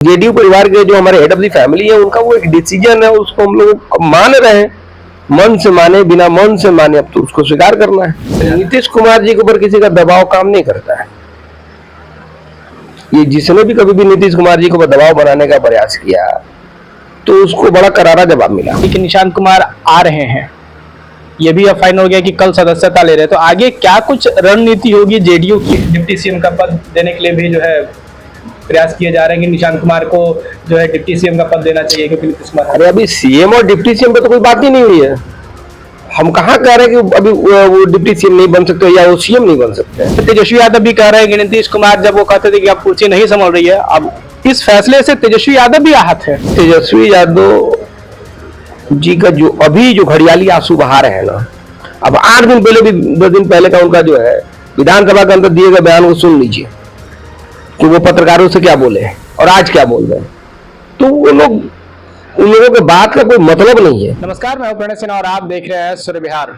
JDU परिवार के जो हमारे हेड ऑफ द फैमिली है उनका वो एक डिसीजन है, उसको हम लोग मान रहे हैं। मन से माने बिना मन से माने, अब तो उसको स्वीकार करना है। नीतीश कुमार जी के ऊपर किसी का दबाव काम नहीं करता है। ये जिसने भी कभी भी नीतीश कुमार जी को दबाव बनाने का प्रयास किया तो उसको बड़ा करारा जवाब मिला। लेकिन निशांत कुमार आ रहे हैं, ये भी अब फाइन हो गया कि कल सदस्यता ले रहे हैं, तो आगे क्या कुछ रणनीति होगी जेडीयू की? डिप्टी सीएम का पद देने के लिए भी जो है प्रयास किए जा रहे हैं कि निशांत कुमार को जो है डिप्टी सीएम का पद देना चाहिए, क्योंकि नीतीश कुमार। अरे अभी सीएम और डिप्टी सीएम पे तो कोई बात ही नहीं हुई है। हम कहाँ कह रहे हैं कि अभी वो डिप्टी सीएम नहीं बन सकते या वो सीएम नहीं बन सकते। तेजस्वी यादव भी कह रहे हैं कि नीतीश कुमार जब वो कहते थे कि अब कुर्सी नहीं संभल रही है, अब इस फैसले से तेजस्वी यादव भी आहत है। तेजस्वी यादव जी का जो घड़ियाली आंसू बहा रहे हैं ना, अब 8 दिन पहले भी 10 दिन पहले का उनका जो है विधानसभा के अंदर दिए गए बयान को सुन लीजिए कि वो पत्रकारों से क्या बोले और आज क्या बोल रहे हैं। तो वो लोग, उन लोगों के बात का कोई मतलब नहीं है। नमस्कार, मैं प्रणय सिन्हा और आप देख रहे हैं सूर्य बिहार।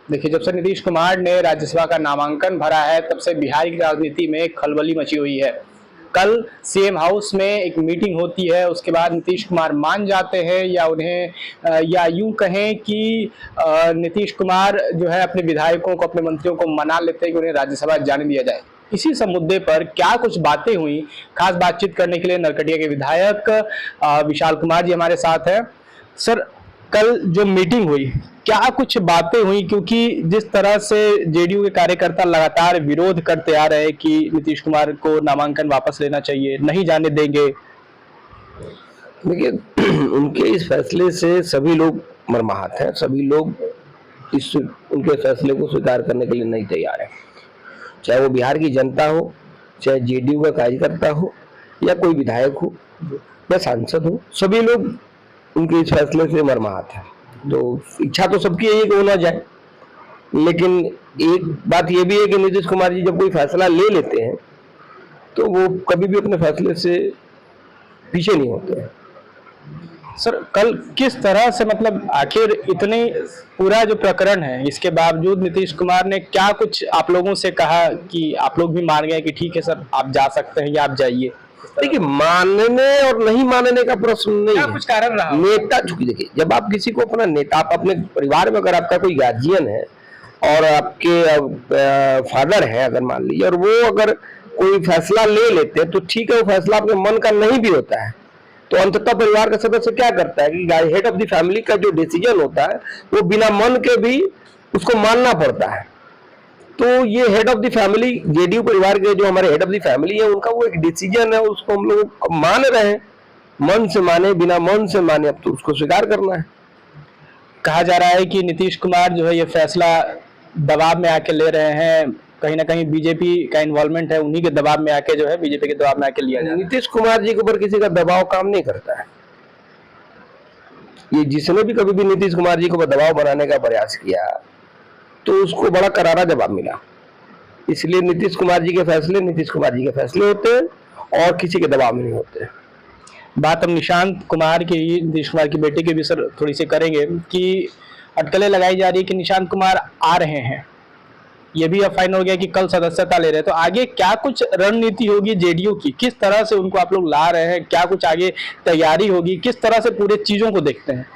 देखिए, जब से नीतीश कुमार ने राज्यसभा का नामांकन भरा है तब से बिहार की राजनीति में खलबली मची हुई है। कल सीएम हाउस में एक मीटिंग होती है, उसके बाद नीतीश कुमार मान जाते हैं या उन्हें या यूं कहें कि नीतीश कुमार जो है अपने विधायकों को, अपने मंत्रियों को मना लेते हैं कि उन्हें राज्यसभा जाने दिया जाए। इसी सब मुद्दे पर क्या कुछ बातें हुई, खास बातचीत करने के लिए नरकटिया के विधायक विशाल कुमार जी हमारे साथ हैं। सर, कल जो मीटिंग हुई, क्या कुछ बातें हुई? क्योंकि जिस तरह से जेडीयू के कार्यकर्ता लगातार विरोध करते आ रहे हैं कि नीतीश कुमार को नामांकन वापस लेना चाहिए, नहीं जाने देंगे। देखिए, उनके इस फैसले से सभी लोग मर्माहत हैं। सभी लोग उनके फैसले को स्वीकार करने के लिए नहीं तैयार है। चाहे वो बिहार की जनता हो, चाहे जेडीयू का कार्यकर्ता हो, या कोई विधायक हो या सांसद हो, सभी लोग उनके इस फैसले से मर्माहत है। तो इच्छा तो सबकी है कि वो ना जाए, लेकिन एक बात ये भी है कि नीतीश कुमार जी जब कोई फैसला ले लेते हैं तो वो कभी भी अपने फैसले से पीछे नहीं होते हैं। सर, कल किस तरह से, मतलब आखिर इतने पूरा जो प्रकरण है इसके बावजूद नीतीश कुमार ने क्या कुछ आप लोगों से कहा कि आप लोग भी मान गए कि ठीक है सर आप जा सकते हैं या आप जाइए? देखिए, मानने और नहीं मानने का प्रश्न नहीं है। कुछ कारण रहा नेता, चूंकि देखिए, जब आप किसी को अपना नेता, आप अपने परिवार में अगर आपका कोई गार्जियन है और आपके फादर है अगर मान लीजिए, और वो अगर कोई फैसला ले लेते हैं तो ठीक है, वो फैसला आपके मन का नहीं भी होता है तो अंततः परिवार का सदस्य क्या करता है कि हेड ऑफ द फैमिली का जो डिसीजन होता है वो बिना मन के भी उसको मानना पड़ता है। तो ये head of the family, JDU परिवार के जो हमारे हेड ऑफ द फैमिली है उनका वो एक डिसीजन है, उसको हम लोग मान रहे हैं। मन से माने बिना मन से माने, अब तो उसको स्वीकार करना है। कहा जा रहा है कि नीतीश कुमार जो है ये फैसला दबाव में आके ले रहे हैं, कहीं ना कहीं बीजेपी का इन्वॉल्वमेंट है, उन्हीं के दबाव में आके जो है बीजेपी के दबाव में आके लिया जाए। नीतीश कुमार जी के ऊपर किसी का दबाव काम नहीं करता है। ये जिसने भी कभी भी नीतीश कुमार जी को दबाव बनाने का प्रयास किया तो उसको बड़ा करारा जवाब मिला। इसलिए नीतीश कुमार जी के फैसले नीतीश कुमार जी के फैसले होते हैं और किसी के दबाव में नहीं होते। बात हम निशांत कुमार की, नीतीश कुमार की बेटे के भी सर थोड़ी सी करेंगे कि अटकलें लगाई जा रही है कि निशांत कुमार आ रहे हैं, ये भी अब फाइन हो गया कि कल सदस्यता ले रहे हैं, तो आगे क्या कुछ रणनीति होगी जेडीयू की? किस तरह से उनको आप लोग ला रहे हैं, क्या कुछ आगे तैयारी होगी, किस तरह से पूरे चीजों को देखते हैं?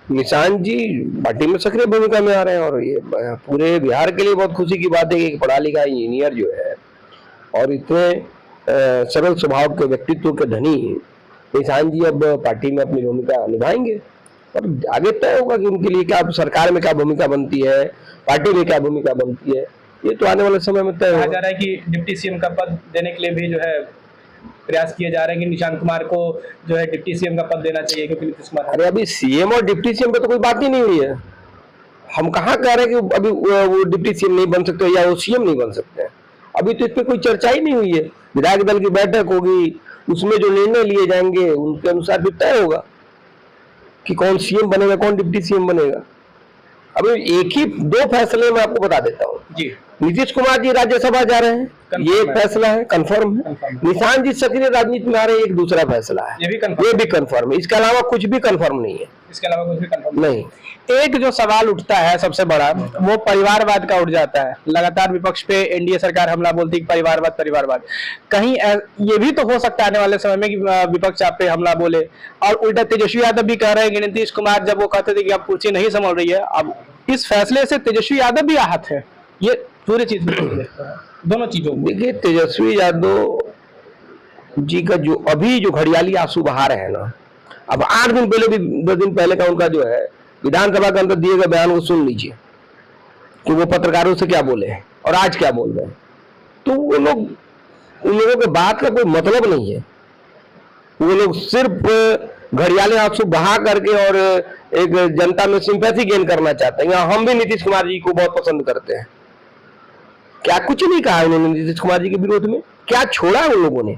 निशांत जी पार्टी में सक्रिय भूमिका में आ रहे हैं और ये पूरे बिहार के लिए बहुत खुशी की बात है कि एक पढ़ा लिखा इंजीनियर जो है और इतने सरल स्वभाव के व्यक्तित्व के धनी निशांत जी अब पार्टी में अपनी भूमिका निभाएंगे और आगे तय होगा कि उनके लिए क्या, सरकार में क्या भूमिका बनती है, पार्टी में क्या भूमिका बनती है, ये तो आने वाले समय में तय होगा। कहा जा रहा है कि डिप्टी सीएम का पद देने के लिए भी जो है प्रयास किए जा रहे हैं कि निशांत कुमार को जो है डिप्टी सीएम का पद देना चाहिए, क्योंकि नीतीश कुमार। अरे अभी सीएम और डिप्टी सीएम पे तो कोई बात ही नहीं हुई है। हम कहाँ कह रहे हैं कि अभी वो डिप्टी सीएम नहीं बन सकते या वो सीएम नहीं बन सकते। अभी तो इस पे कोई चर्चा ही नहीं हुई है। विधायक दल की बैठक होगी, उसमें जो निर्णय लिए जाएंगे उनके अनुसार भी तय होगा कि कौन सीएम बनेगा, कौन डिप्टी सीएम बनेगा। अभी एक ही 2 फैसले मैं आपको बता देता हूँ जी। नीतीश कुमार जी राज्यसभा जा रहे हैं, ये एक फैसला है, कंफर्म है। निशांत जी सक्रिय राजनीति में आ रहे हैं, एक दूसरा फैसला है, ये भी कंफर्म है। इसके अलावा कुछ भी कंफर्म नहीं है, इसके अलावा कुछ भी कंफर्म नहीं। एक जो सवाल उठता है सबसे बड़ा, वो परिवारवाद का उठ जाता है। लगातार विपक्ष पे एनडीए सरकार हमला बोलती है परिवारवाद। कहीं ये भी तो हो सकता है आने वाले समय में कि विपक्ष आप पे हमला बोले, और उल्टा तेजस्वी यादव भी कह रहे हैं कि नीतीश कुमार जब वो कहते थे कि अब कुर्सी नहीं संभल रही है, अब इस फैसले से तेजस्वी यादव भी आहत है। ये पूरी चीज दोनों चीजों, देखिए तेजस्वी यादव जी का जो अभी जो घड़ियाली आंसू बहा रहे हैं ना, अब 8 दिन पहले भी 10 दिन पहले का उनका जो है विधानसभा के अंदर दिए गए बयान को सुन लीजिए कि वो पत्रकारों से क्या बोले हैं और आज क्या बोल रहे हैं। तो वो लोग, उन लोगों के बात का कोई मतलब नहीं है। वो लोग सिर्फ घड़ियाले आंसू बहा करके और एक जनता में सिंपैथी गेन करना चाहते हैं। हम भी नीतीश कुमार जी को बहुत पसंद करते हैं। क्या कुछ नहीं कहा उन्होंने नीतीश कुमार जी के विरोध में? क्या छोड़ा है उन लोगों ने?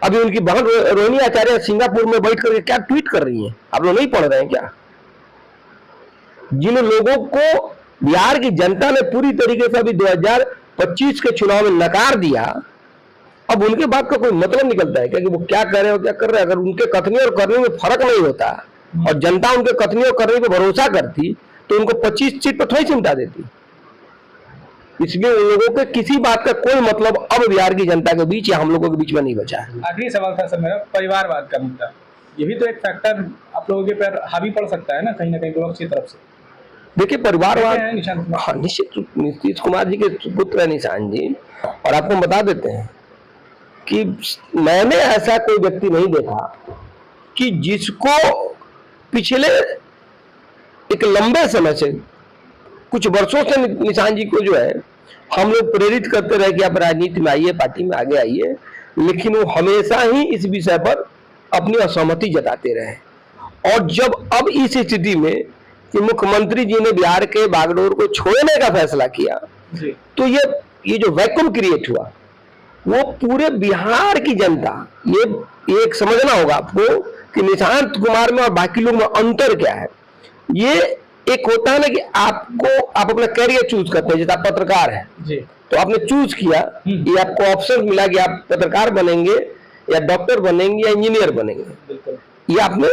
अभी उनकी बहन रोहिणी आचार्य सिंगापुर में बैठ करके क्या ट्वीट कर रही हैं, आप लोग नहीं पढ़ रहे हैं क्या? जिन लोगों को बिहार की जनता ने पूरी तरीके से अभी 2025 के चुनाव में नकार दिया, अब उनके बात का कोई मतलब निकलता है क्या कि वो क्या कर रहे हो क्या कर रहे हैं? अगर उनके कथनी और करने में फर्क नहीं होता और जनता उनके कथनी और करने पर भरोसा करती तो उनको 25 सीट पर थोड़ी चिंता देती। इसलिए उन लोगों के किसी बात का कोई मतलब अब बिहार की जनता के बीच या हम लोगों के बीच में नहीं बचा है। आखिरी सवाल था सर मेरा, परिवारवाद का मुद्दा, ये भी तो एक फैक्टर आप लोगों के पर हावी पड़ सकता है ना कहीं विपक्ष की तरफ से। देखिए परिवारवाद, हाँ निश्चित, नीतीश कुमार जी के पुत्र है निशांत जी, और आपको बता देते हैं कि मैंने ऐसा कोई व्यक्ति नहीं देखा कि जिसको पिछले एक लंबे समय से, कुछ वर्षों से निशांत जी को जो है हम लोग प्रेरित करते रहे कि आप राजनीति में आइए, पार्टी में आगे आइए, लेकिन वो हमेशा ही इस विषय पर अपनी असहमति जताते रहे। और जब अब इस स्थिति में कि मुख्यमंत्री जी ने बिहार के बागडोर को छोड़ने का फैसला किया, तो ये जो वैक्यूम क्रिएट हुआ, वो पूरे बिहार की जनता, ये एक समझना होगा आपको कि निशांत कुमार में और बाकी लोग में अंतर क्या है। ये एक होता है ना कि आप अपना कैरियर चूज करते हैं, जैसे आप पत्रकार हैं जी, तो आपने चूज किया, ये आपको ऑप्शन मिला कि आप पत्रकार बनेंगे या डॉक्टर बनेंगे या इंजीनियर बनेंगे, ये आपने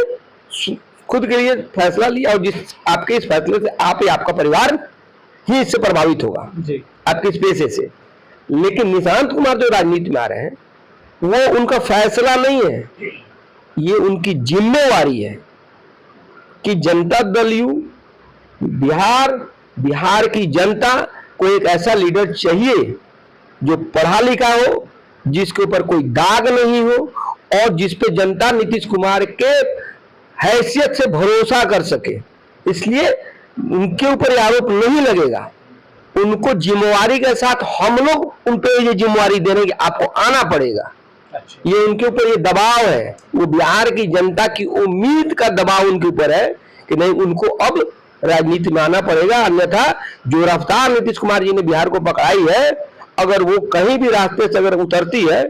खुद के लिए फैसला लिया, और जिस आपके इस फैसले से आप या आपका परिवार ही इससे प्रभावित होगा जी, आपके इस पेशे से। लेकिन निशांत कुमार जो राजनीति में आ रहे हैं, वो उनका फैसला नहीं है, ये उनकी जिम्मेवारी है कि जनता दल यू बिहार की जनता को एक ऐसा लीडर चाहिए जो पढ़ा लिखा हो, जिसके ऊपर कोई दाग नहीं हो, और जिस पे जनता नीतीश कुमार के हैसियत से भरोसा कर सके। इसलिए उनके ऊपर आरोप नहीं लगेगा, उनको जिम्मेवारी के साथ हम लोग उन पे ये जिम्मेवारी दे रहे हैं कि आपको आना पड़ेगा। ये उनके ऊपर ये दबाव है, वो बिहार की जनता की उम्मीद का दबाव उनके ऊपर है कि नहीं, उनको अब राजनीति में आना पड़ेगा, अन्यथा जो रफ्तार नीतीश कुमार जी ने बिहार को पकड़ाई है, अगर वो कहीं भी रास्ते से अगर उतरती है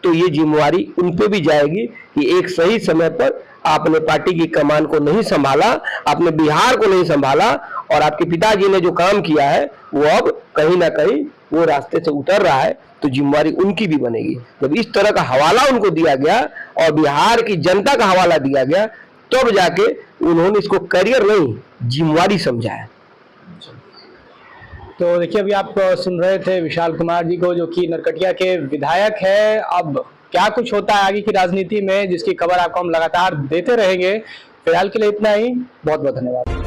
तो ये जिम्मेवारी उन पे भी जाएगी कि एक सही समय पर आपने पार्टी की कमान को नहीं संभाला, आपने बिहार को नहीं संभाला, और आपके पिताजी ने जो काम किया है वो अब कहीं ना कहीं वो रास्ते से उतर रहा है, तो जिम्मेवारी उनकी भी बनेगी। जब इस तरह का हवाला उनको दिया गया और बिहार की जनता का हवाला दिया गया, तब जाके उन्होंने इसको करियर नहीं, जिम्मेवारी समझा है। तो देखिए, अभी आप सुन रहे थे विशाल कुमार जी को, जो कि नरकटिया के विधायक है। अब क्या कुछ होता है आगे की राजनीति में, जिसकी खबर आपको हम लगातार देते रहेंगे। फिलहाल के लिए इतना ही, बहुत बहुत धन्यवाद।